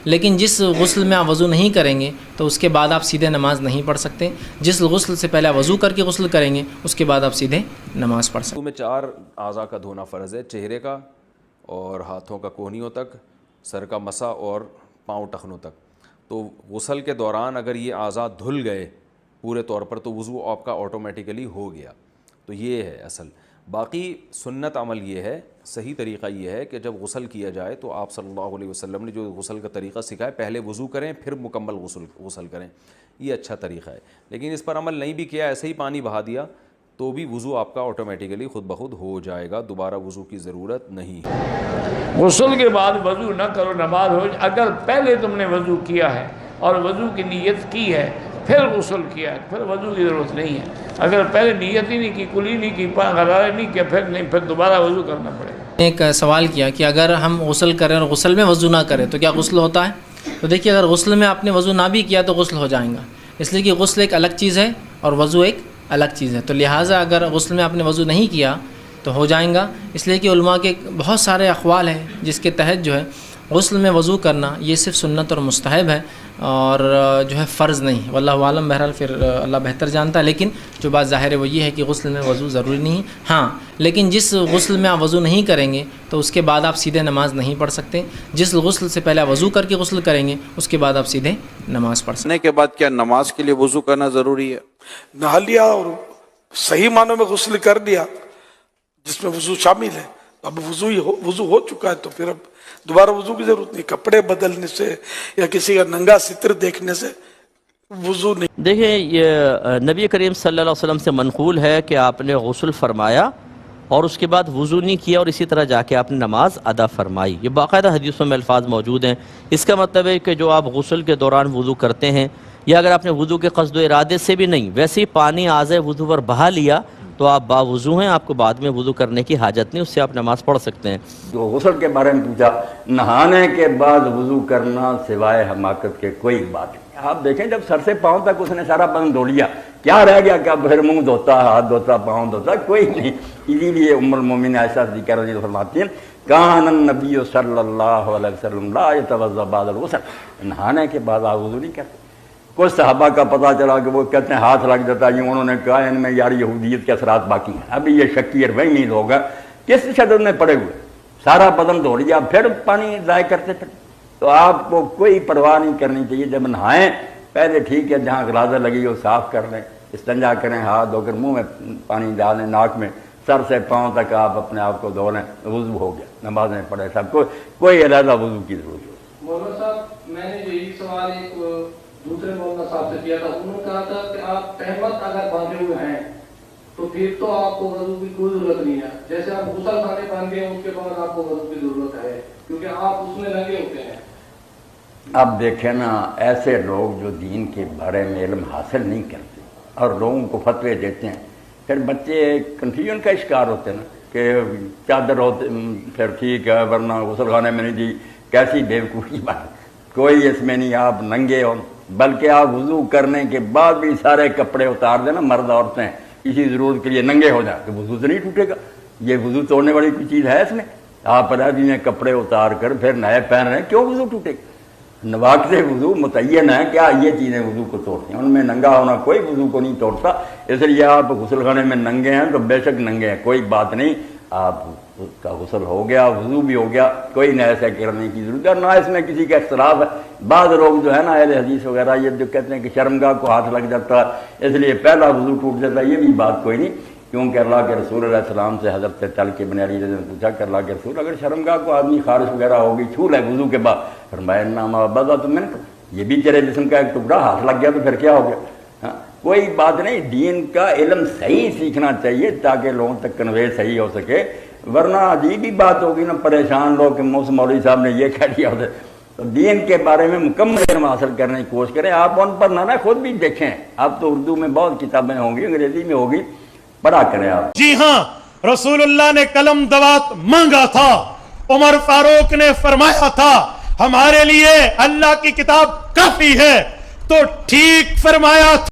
لیکن جس غسل میں آپ وضو نہیں کریں گے تو اس کے بعد آپ سیدھے نماز نہیں پڑھ سکتے. جس غسل سے پہلے وضو کر کے غسل کریں گے اس کے بعد آپ سیدھے نماز پڑھ سکتے. میں 4 اعضاء کا دھونا فرض ہے: چہرے کا اور ہاتھوں کا کوہنیوں تک، سر کا مسا اور پاؤں ٹخنوں تک. تو غسل کے دوران اگر یہ اعضاء دھل گئے پورے طور پر تو وضو آپ کا آٹومیٹیکلی ہو گیا. تو یہ ہے اصل. باقی سنت عمل یہ ہے، صحیح طریقہ یہ ہے کہ جب غسل کیا جائے تو آپ صلی اللہ علیہ وسلم نے جو غسل کا طریقہ سکھایا، پہلے وضو کریں پھر مکمل غسل کریں. یہ اچھا طریقہ ہے. لیکن اس پر عمل نہیں بھی کیا، ایسے ہی پانی بہا دیا تو بھی وضو آپ کا آٹومیٹیکلی خود بخود ہو جائے گا. دوبارہ وضو کی ضرورت نہیں ہے. غسل کے بعد وضو نہ کرو، نماز ہو. اگر پہلے تم نے وضو کیا ہے اور وضو کی نیت کی ہے پھر غسل کیا ہے پھر وضو کی ضرورت نہیں ہے. اگر پہلے نیت ہی نہیں کی، کلی نہیں کی، غرارہ نہیں کیا، پھر دوبارہ وضو کرنا پڑے گا. ایک سوال کیا کہ اگر ہم غسل کریں اور غسل میں وضو نہ کریں تو کیا غسل ہوتا ہے؟ تو دیکھیے، اگر غسل میں آپ نے وضو نہ بھی کیا تو غسل ہو جائیں گا، اس لیے کہ غسل ایک الگ چیز ہے اور وضو ایک الگ چیز ہے. تو لہٰذا اگر غسل میں آپ نے وضو نہیں کیا تو ہو جائیں گا. اس لیے کہ علماء کے بہت سارے اقوال ہیں جس کے تحت جو ہے غسل میں وضو کرنا یہ صرف سنت اور مستحب ہے اور جو ہے فرض نہیں. واللہ عالم، بہرحال پھر اللہ بہتر جانتا ہے. لیکن جو بات ظاہر ہے وہ یہ ہے کہ غسل میں وضو ضروری نہیں ہے. ہاں، لیکن جس غسل میں آپ وضو نہیں کریں گے تو اس کے بعد آپ سیدھے نماز نہیں پڑھ سکتے. جس غسل سے پہلے وضو کر کے غسل کریں گے اس کے بعد آپ سیدھے نماز پڑھ سکتے. کے بعد کیا نماز کے لیے وضو کرنا ضروری ہے؟ نہا لیا اور صحیح معنوں میں غسل کر دیا جس میں وضو شامل ہے، اب وضو ہو چکا ہے تو پھر اب دوبارہ وضو کی ضرورت نہیں. کپڑے بدلنے سے یا کسی کا ننگا ستر دیکھنے سے وضو نہیں. دیکھیں، یہ نبی کریم صلی اللہ علیہ وسلم سے منقول ہے کہ آپ نے غسل فرمایا اور اس کے بعد وضو نہیں کیا اور اسی طرح جا کے آپ نے نماز ادا فرمائی. یہ باقاعدہ حدیثوں میں الفاظ موجود ہیں. اس کا مطلب ہے کہ جو آپ غسل کے دوران وضو کرتے ہیں یا اگر آپ نے وضو کے قصد و ارادے سے بھی نہیں، ویسے ہی پانی اعضائے وضو پر بہا لیا تو آپ باوضو ہیں، آپ کو بعد میں وضو کرنے کی حاجت نہیں، اس سے آپ نماز پڑھ سکتے ہیں. جو غسل کے بارے میں پوچھا، نہانے کے بعد وضو کرنا سوائے حماقت کے کوئی بات نہیں. آپ دیکھیں جب سر سے پاؤں تک اس نے سارا بدن دھو لیا، کیا رہ گیا؟ کیا پھر منہ دھوتا، ہاتھ دھوتا، پاؤں دھوتا؟ کوئی نہیں. اسی لیے ام المومنین عائشہ صدیقہ رضی اللہ عنہا فرماتی ہیں، کان النبی صلی اللہ علیہ وسلم لا یتوضا بعد الغسل، نہانے کے بعد آپ وضو نہیں کرتے. کچھ صحابہ کا پتہ چلا کہ وہ کہتے ہیں ہاتھ لگ جاتا ہے، انہوں نے کہا ان میں یار یہودیت کے اثرات باقی ہیں. ابھی یہ شکی اور وہمی لوگ ہیں کس شدت میں پڑے ہوئے، سارا بدن دھو لیا پھر پانی ضائع کرتے پھر. تو آپ کو کوئی پرواہ نہیں کرنی چاہیے. جب نہائیں پہلے ٹھیک ہے جہاں غلاظت لگی ہو صاف کر لیں، استنجا کریں، ہاتھ دھو کر منہ میں پانی ڈالیں، ناک میں، سر سے پاؤں تک آپ اپنے آپ کو دھو لیں، وضو ہو گیا. نمازیں پڑھیں، سب کو کوئی علیحدہ وضو کی ضرورت ہو. مولانا صاحب، میں نے جو یہ سوال ایک دوسرے مولانا صاحب سے کیا تھا، انہوں نے کہا تھا کہ آپ تہمت اگر باندھے ہوئے ہیں تو پھر تو آپ کو وضو کی کوئی ضرورت نہیں ہے. جیسے آپ غسل خانے باندھے ہیں اس کے بعد آپ کو وضو کی ضرورت ہے کیونکہ آپ اس میں لگے ہوتے ہیں. اب دیکھیں نا، ایسے لوگ جو دین کے بارے میں علم حاصل نہیں کرتے اور لوگوں کو فتوے دیتے ہیں، پھر بچے کنفیوژن کا شکار ہوتے ہیں نا کہ چادر ہوتے پھر ٹھیک ہے ورنہ غسل خانے میں نہیں دی. کیسی بیوقوفی بات! کوئی اس میں نہیں آپ ننگے ہو، بلکہ آپ وضو کرنے کے بعد بھی سارے کپڑے اتار دیں نا، مرد عورتیں اسی ضرورت کے لیے ننگے ہو جائیں تو وضو تو نہیں ٹوٹے گا. یہ وضو توڑنے والی کوئی چیز ہے اس میں؟ آپ علیحدہ میں کپڑے اتار کر پھر نئے پہن رہے ہیں، کیوں وضو ٹوٹے گا؟ نواقض وضو متعین ہے، کیا یہ چیزیں وضو کو توڑتی ہیں؟ ان میں ننگا ہونا کوئی وضو کو نہیں توڑتا. اس لیے آپ غسل خانے میں ننگے ہیں تو بے شک ننگے ہیں، کوئی بات نہیں. آپ کا غسل ہو گیا، وضو بھی ہو گیا، کوئی نہ ایسا کرنے کی ضرورت ہے، نہ اس میں کسی کا اختلاف ہے. بعض لوگ جو ہے نا اہل حدیث وغیرہ یہ جو کہتے ہیں کہ شرمگاہ کو ہاتھ لگ جاتا ہے اس لیے پہلا وضو ٹوٹ جاتا ہے، یہ بھی بات کوئی نہیں. کیونکہ اللہ کے رسول علیہ السلام سے حضرت طلق بن علی رضی اللہ عنہ نے پوچھا کہ اللہ کے رسول اگر شرمگاہ کو آدمی خارش وغیرہ ہوگی چھو لے وضو کے بعد، فرمایا انما بضعۃ منک، یہ بھی تیرے جسم کا ایک ٹکڑا، ہاتھ لگ گیا تو پھر کیا ہو گیا؟ کوئی بات نہیں. دین کا علم صحیح سیکھنا چاہیے تاکہ لوگوں تک کنوے صحیح ہو سکے، ورنہ عجیب ہی بات ہوگی نا، پریشان لوگ کہ مولوی صاحب نے یہ کہہ دیا ہوتا ہے. تو دین کے بارے میں مکمل علم حاصل کرنے کی کوشش کریں. آپ ان پر نہ خود بھی دیکھیں، اب تو اردو میں بہت کتابیں ہوں گی، انگریزی میں ہوگی، پڑھا کریں آپ. جی ہاں، رسول اللہ نے قلم دوات مانگا تھا، عمر فاروق نے فرمایا تھا ہمارے لیے اللہ کی کتاب کافی ہے، تو ٹھیک فرمایا.